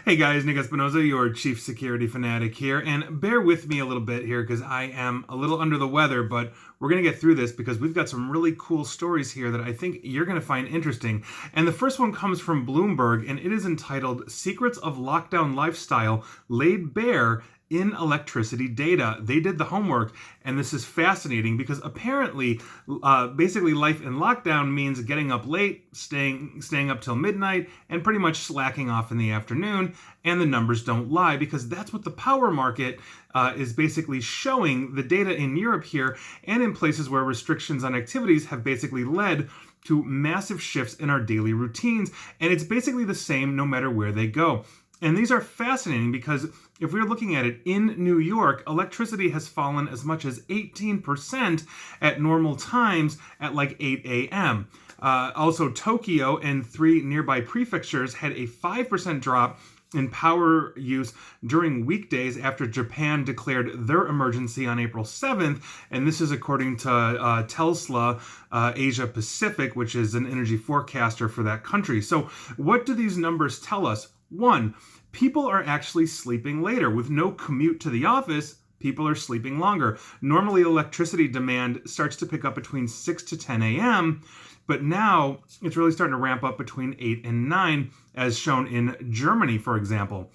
Hey guys, Nick Espinoza, your chief security fanatic here, and bear with me a little bit here because I am a little under the weather, but we're going to get through this because we've got some really cool stories here that I think you're going to find interesting. And the first one comes from Bloomberg, and it is entitled Secrets of Lockdown Lifestyle Laid Bare in Electricity Data. They did the homework, and this is fascinating because apparently, basically life in lockdown means getting up late, staying up till midnight, and pretty much slacking off in the afternoon, and the numbers don't lie because that's what the power market is basically showing. The data in Europe here and in places where restrictions on activities have basically led to massive shifts in our daily routines, and it's basically the same no matter where they go. And these are fascinating because if we're looking at it, in New York, electricity has fallen as much as 18% at normal times at like 8 a.m. Also, Tokyo and 3 nearby prefectures had a 5% drop in power use during weekdays after Japan declared their emergency on April 7th. And this is according to Tesla Asia Pacific, which is an energy forecaster for that country. So what do these numbers tell us? One, people are actually sleeping later. With no commute to the office, people are sleeping longer. Normally, electricity demand starts to pick up between 6 to 10 a.m., but now it's really starting to ramp up between 8 and 9, as shown in Germany, for example.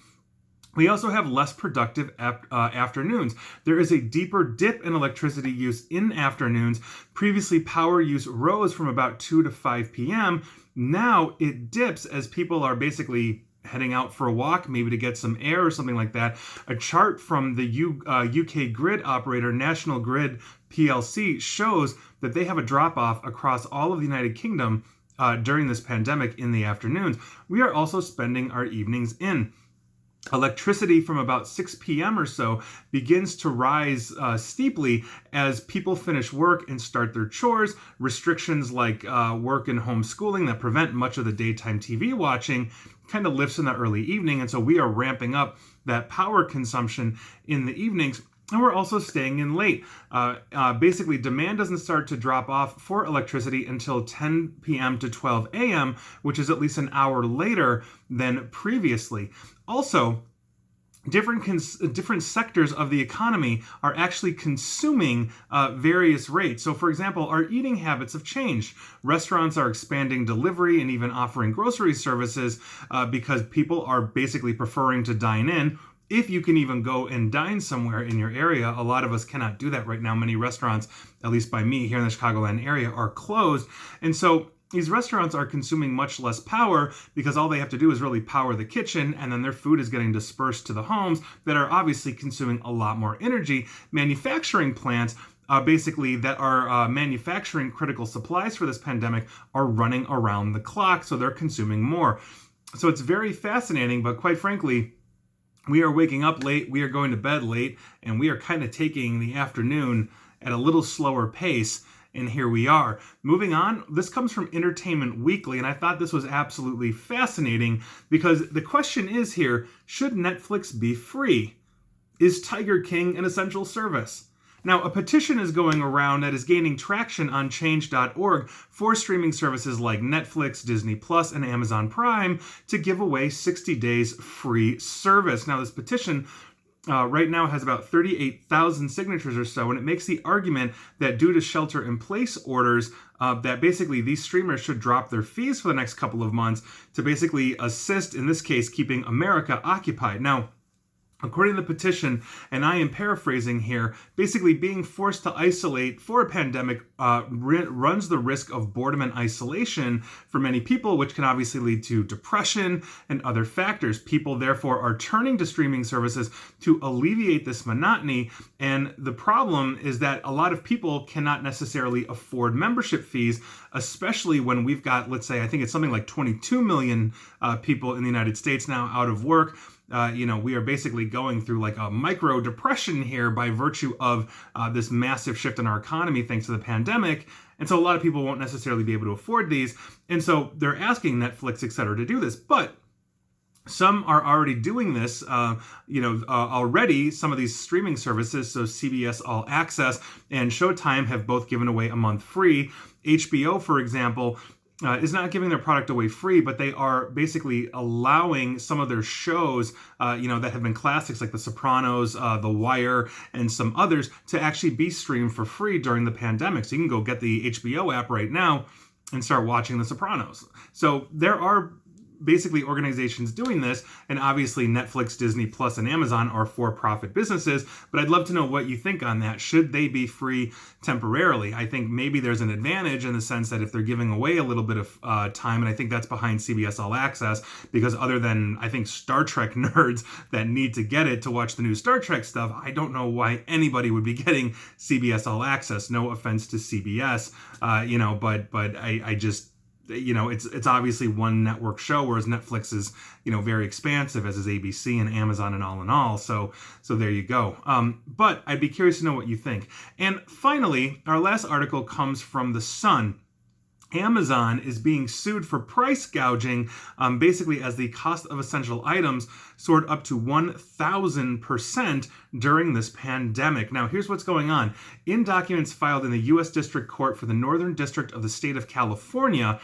We also have less productive afternoons. There is a deeper dip in electricity use in afternoons. Previously, power use rose from about 2 to 5 p.m. Now it dips as people are basically heading out for a walk, maybe to get some air or something like that. A chart from the UK grid operator National Grid PLC shows that they have a drop-off across all of the United Kingdom during this pandemic in the afternoons. We are also spending our evenings in. Electricity from about 6 p.m. or so begins to rise steeply as people finish work and start their chores. Restrictions like work and homeschooling that prevent much of the daytime TV watching kind of lifts in the early evening, and so we are ramping up that power consumption in the evenings. And we're also staying in late. Basically, demand doesn't start to drop off for electricity until 10 p.m. to 12 a.m., which is at least an hour later than previously. Also, different sectors of the economy are actually consuming various rates. So, for example, our eating habits have changed. Restaurants are expanding delivery and even offering grocery services because people are basically preferring to dine in. If you can even go and dine somewhere in your area, a lot of us cannot do that right now. Many restaurants, at least by me here in the Chicagoland area, are closed. And so these restaurants are consuming much less power because all they have to do is really power the kitchen, and then their food is getting dispersed to the homes that are obviously consuming a lot more energy. Manufacturing plants basically that are manufacturing critical supplies for this pandemic are running around the clock, so they're consuming more. So it's very fascinating, but quite frankly, we are waking up late, we are going to bed late, and we are kind of taking the afternoon at a little slower pace. And here we are. Moving on, this comes from Entertainment Weekly, and I thought this was absolutely fascinating because the question is here, should Netflix be free? Is Tiger King an essential service? Now, a petition is going around that is gaining traction on change.org for streaming services like Netflix, Disney Plus, and Amazon Prime to give away 60 days free service. Now, this petition right now has about 38,000 signatures or so, and it makes the argument that due to shelter-in-place orders, that basically these streamers should drop their fees for the next couple of months to basically assist, in this case, keeping America occupied. Now, according to the petition, and I am paraphrasing here, basically being forced to isolate for a pandemic runs the risk of boredom and isolation for many people, which can obviously lead to depression and other factors. People, therefore, are turning to streaming services to alleviate this monotony, and the problem is that a lot of people cannot necessarily afford membership fees, especially when we've got, let's say, I think it's something like 22 million people in the United States now out of work. We are basically going through like a micro depression here by virtue of this massive shift in our economy thanks to the pandemic. And so a lot of people won't necessarily be able to afford these. And so they're asking Netflix, et cetera, to do this. But some are already doing this, already. Some of these streaming services, so CBS All Access and Showtime, have both given away a month free. HBO, for example, is not giving their product away free, but they are basically allowing some of their shows, that have been classics like The Sopranos, The Wire, and some others to actually be streamed for free during the pandemic. So you can go get the HBO app right now and start watching The Sopranos. So there are basically organizations doing this, and obviously Netflix, Disney Plus, and Amazon are for-profit businesses, but I'd love to know what you think on that. Should they be free temporarily? I think maybe there's an advantage in the sense that if they're giving away a little bit of time, and I think that's behind CBS All Access, because other than, I think, Star Trek nerds that need to get it to watch the new Star Trek stuff, I don't know why anybody would be getting CBS All Access. No offense to CBS, but I just, it's obviously one network show, whereas Netflix is, very expansive, as is ABC and Amazon and all in all. So there you go. But I'd be curious to know what you think. And finally, our last article comes from The Sun. Amazon is being sued for price gouging, basically as the cost of essential items soared up to 1,000% during this pandemic. Now, here's what's going on. In documents filed in the U.S. District Court for the Northern District of the state of California,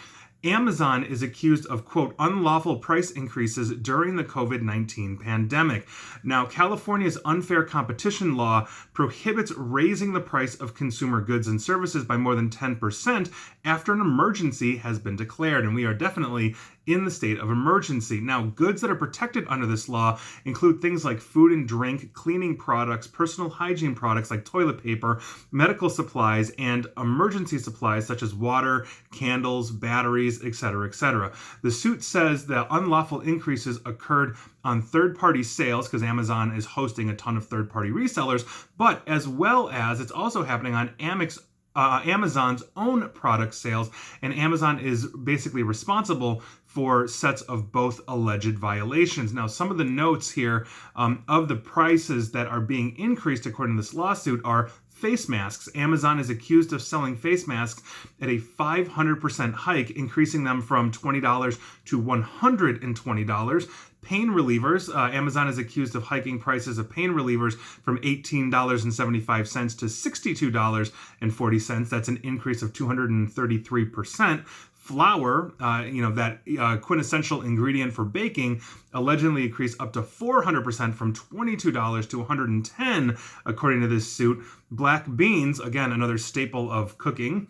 Amazon is accused of, quote, unlawful price increases during the COVID-19 pandemic. Now, California's unfair competition law prohibits raising the price of consumer goods and services by more than 10% after an emergency has been declared, and we are definitely in the state of emergency. Now, goods that are protected under this law include things like food and drink, cleaning products, personal hygiene products like toilet paper, medical supplies, and emergency supplies such as water, candles, batteries, etc., etc. The suit says that unlawful increases occurred on third-party sales, because Amazon is hosting a ton of third-party resellers, but as well as it's also happening on Amazon's own product sales, and Amazon is basically responsible for sets of both alleged violations. Now, some of the notes here of the prices that are being increased according to this lawsuit are face masks. Amazon is accused of selling face masks at a 500% hike, increasing them from $20 to $120. Pain relievers. Amazon is accused of hiking prices of pain relievers from $18.75 to $62.40. That's an increase of 233%. Flour, that quintessential ingredient for baking, allegedly increased up to 400% from $22 to $110, according to this suit. Black beans, again, another staple of cooking,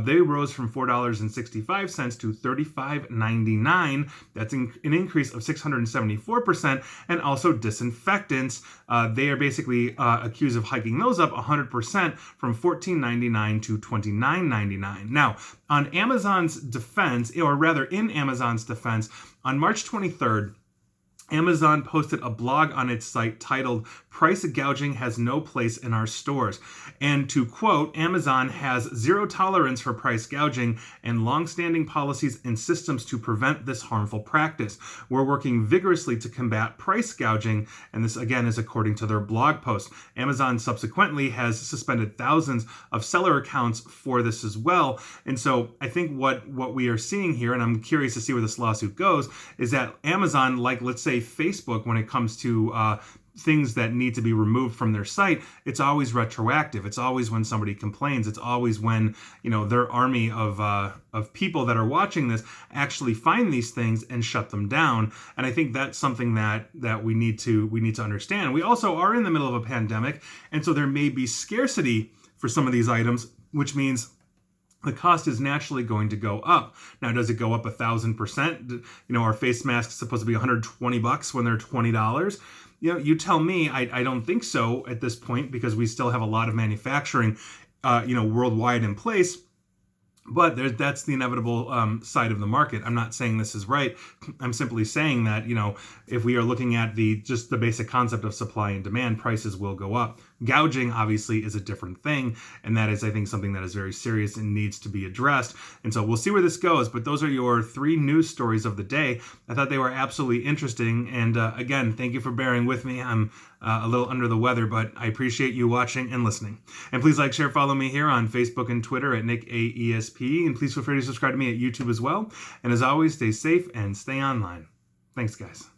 they rose from $4.65 to $35.99. That's an increase of 674%. And also disinfectants, they are basically accused of hiking those up 100% from $14.99 to $29.99. Now, on Amazon's defense, or rather in Amazon's defense, on March 23rd, Amazon posted a blog on its site titled "Price Gouging Has No Place in Our Stores." And to quote, Amazon has zero tolerance for price gouging and long-standing policies and systems to prevent this harmful practice. We're working vigorously to combat price gouging, and this again is according to their blog post. Amazon subsequently has suspended thousands of seller accounts for this as well. And so I think what we are seeing here, and I'm curious to see where this lawsuit goes, is that Amazon, like let's say Facebook, when it comes to things that need to be removed from their site, it's always retroactive. It's always when somebody complains. It's always when their army of people that are watching this actually find these things and shut them down. And I think that's something that we need to understand. We also are in the middle of a pandemic, and so there may be scarcity for some of these items, which means the cost is naturally going to go up. Now, does it go up 1,000%? Are face masks supposed to be $120 when they're $20? You tell me. I don't think so at this point, because we still have a lot of manufacturing, worldwide in place. But that's the inevitable side of the market. I'm not saying this is right. I'm simply saying that, if we are looking at just the basic concept of supply and demand, prices will go up. Gouging, obviously, is a different thing, and that is, I think, something that is very serious and needs to be addressed. And so we'll see where this goes, but those are your 3 news stories of the day. I thought they were absolutely interesting, and again, thank you for bearing with me. I'm a little under the weather, but I appreciate you watching and listening. And please like, share, follow me here on Facebook and Twitter at NickAESP, and please feel free to subscribe to me at YouTube as well. And as always, stay safe and stay online. Thanks, guys.